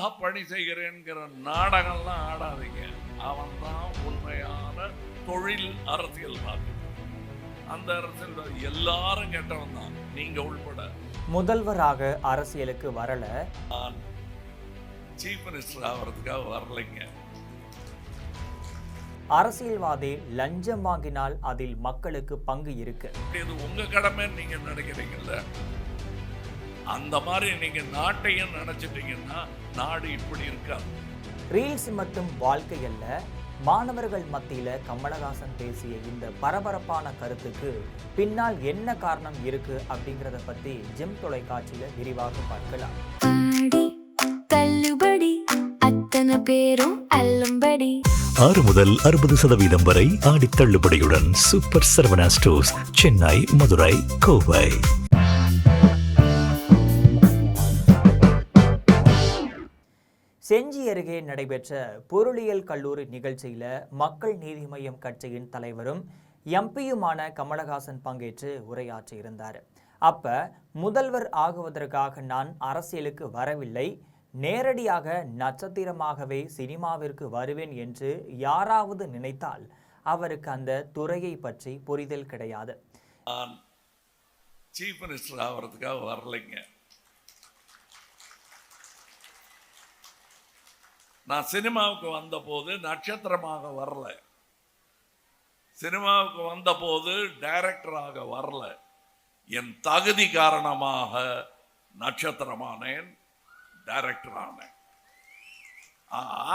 உங்களுக்காக பணி செய்கிறேன்கிற நாடகம்லாம் ஆடாதீங்க. அவன் தான் உண்மையான தொழில் அரசியல்வாதி. அந்த அரசியல்வாதி எல்லாரும் கெட்டவன் தான், நீங்க உள்பட. முதல்வராக அரசியலுக்கு வரல, நான் சீஃப் மினிஸ்டர் ஆகிறதுக்காக வரலைங்க. அரசியல்வாதி லஞ்சம் வாங்கினால் அதில் மக்களுக்கு பங்கு இருக்கு. இது உங்க கடமைன்னு நீங்க நினைக்கிறீங்கல்ல, அந்த மாதிரி நீங்க நாட்டையும் நினைச்சிட்டீங்கன்னா நாடு இப்படி இருக்காது. ரீல்ஸ் மட்டும் வாழ்க்கை அல்ல. மாணவர்கள் மத்தியில கமலஹாசன் பேசிய இந்த பரபரப்பான கருத்துக்கு பின்னால் என்ன காரணம் இருக்கு அப்படிங்கறத பத்தி ஜெம் தொலைக்காட்சியில விரிவாக பார்க்கலாம். தள்ளுபடி அத்தனை பேரும் அள்ளும்படி 6 முதல் 60% வரை ஆடி தள்ளுபடியுடன் சூப்பர் சரவணா ஸ்டோர்ஸ், சென்னை, மதுரை, கோவை. செஞ்சி அருகே நடைபெற்ற பொருளியல் கல்லூரி நிகழ்ச்சியில மக்கள் நீதி மய்யம் கட்சியின் தலைவரும் எம்பியுமான கமலஹாசன் பங்கேற்று உரையாற்றியிருந்தார். அப்ப முதல்வர் ஆகுவதற்காக நான் அரசியலுக்கு வரவில்லை, நேரடியாக நட்சத்திரமாகவே சினிமாவிற்கு வருவேன் என்று யாராவது நினைத்தால் அவருக்கு அந்த துறையை பற்றி புரிதல் கிடையாது. நான் சீஃப் மினிஸ்டர் ஆகிறதுக்காக வரலைங்க. நான் சினிமாவுக்கு வந்தபோது நட்சத்திரமாக வரல, சினிமாவுக்கு வந்தபோது டைரக்டராக வரல. என் தகுதி காரணமாக நட்சத்திரமானேன், டைரக்டர் ஆனேன்.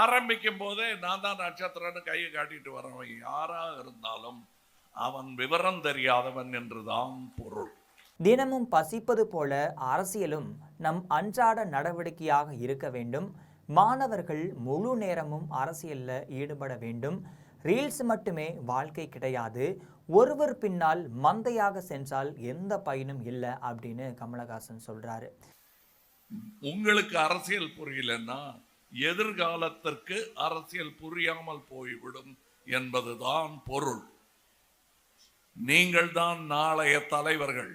ஆரம்பிக்கும் போதே நான் தான் நட்சத்திரன்னு கையை காட்டிட்டு வரவன் யாராக இருந்தாலும் அவன் விவரம் தெரியாதவன் என்றுதான் பொருள். தினமும் பசிப்பது போல அரசியலும் நம் அன்றாட நடவடிக்கையாக இருக்க வேண்டும். மாணவர்கள் முழு நேரமும் அரசியல்ல ஈடுபட வேண்டும். ரீல்ஸ் மட்டுமே வாழ்க்கை கிடையாது. ஒருவர் பின்னால் மந்தையாக சென்றால் எந்த பயனும் இல்லை அப்படின்னு கமலஹாசன் சொல்றாரு. உங்களுக்கு அரசியல் புரியலன்னா எதிர்காலத்திற்கு அரசியல் புரியாமல் போய்விடும் என்பதுதான் பொருள். நீங்கள் தான் நாளைய தலைவர்கள்.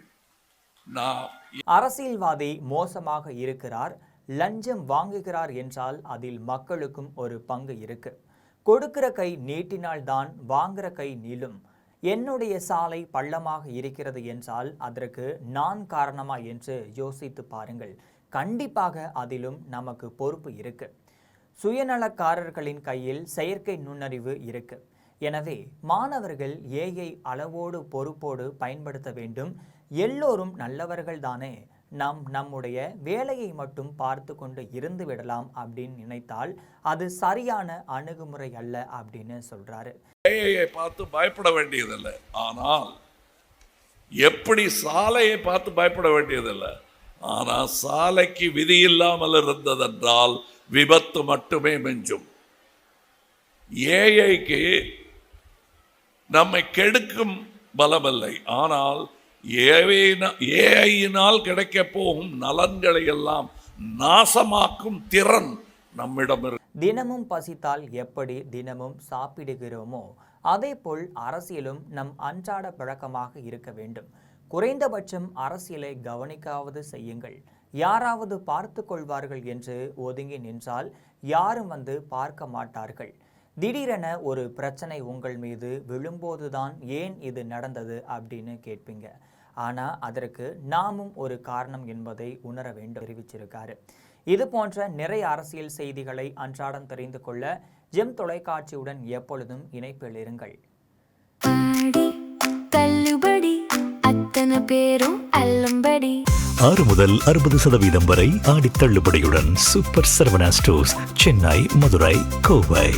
அரசியல்வாதி மோசமாக இருக்கிறார், லஞ்சம் வாங்குகிறார் என்றால் அதில் மக்களுக்கும் ஒரு பங்கு இருக்கு. கொடுக்கிற கை நீட்டினால்தான் வாங்குற கை நீளும். என்னுடைய சாலை பள்ளமாக இருக்கிறது என்றால் அதற்கு நான் காரணமா என்று யோசித்து பாருங்கள். கண்டிப்பாக அதிலும் நமக்கு பொறுப்பு இருக்கு. சுயநலக்காரர்களின் கையில் செயற்கை நுண்ணறிவு இருக்கு. எனவே மாணவர்கள் ஏஐ அளவோடு பொறுப்போடு பயன்படுத்த வேண்டும். எல்லோரும் நல்லவர்கள் தானே, நாம் நம்முடைய வேலையை மட்டும் பார்த்து கொண்டு இருந்து விடலாம் அப்படின்னு நினைத்தால் அது சரியான அணுகுமுறை அல்ல அப்படின்னு சொல்றாரு. ஏஐயை பார்த்து பயப்பட வேண்டியதில்லை, ஆனால் எப்படி சாலையை பார்த்து பயப்பட வேண்டியதில்லை. ஆனால் சாலைக்கு விதி இல்லாமல் இருந்ததென்றால் விபத்து மட்டுமே மிஞ்சும். ஏஐக்கு நம்மை கெடுக்கும் பலமில்லை, ஆனால் ஏஐயினால் கிடைக்க போகும் நலன்களை எல்லாம் நாசமாக்கும் திறன் நம்மிடம் இருக்கு. தினமும் பசித்தால் எப்படி தினமும் சாப்பிடுகிறோமோ அதேபோல் அரசியலும் நம் அன்றாட பழக்கமாக இருக்க வேண்டும். குறைந்தபட்சம் அரசியலை கவனிக்காவது செய்யுங்கள். யாராவது பார்த்து கொள்வார்கள் என்று ஒதுங்கி நின்றால் யாரும் வந்து பார்க்க மாட்டார்கள். திடீரென ஒரு பிரச்சனை உங்கள் மீது விழும்போதுதான் ஏன் இது நடந்தது அப்படின்னு கேட்பீங்க. ஆனால் அதற்கு நாமும் ஒரு காரணம் என்பதை உணர வேண்டும் தெரிவிச்சிருக்காரு. இது போன்ற நிறைய அரசியல் செய்திகளை அன்றாடம் தெரிந்து கொள்ள ஜெம் தொலைக்காட்சியுடன் எப்பொழுதும் இணைப்பில் இருங்கள். தள்ளுபடி அத்தனை பேரும் அள்ளும்படி 6 முதல் 60% வரை ஆடி தள்ளுபடியுடன் சூப்பர் சரவணா ஸ்டோர்ஸ், சென்னை, மதுரை, கோவை.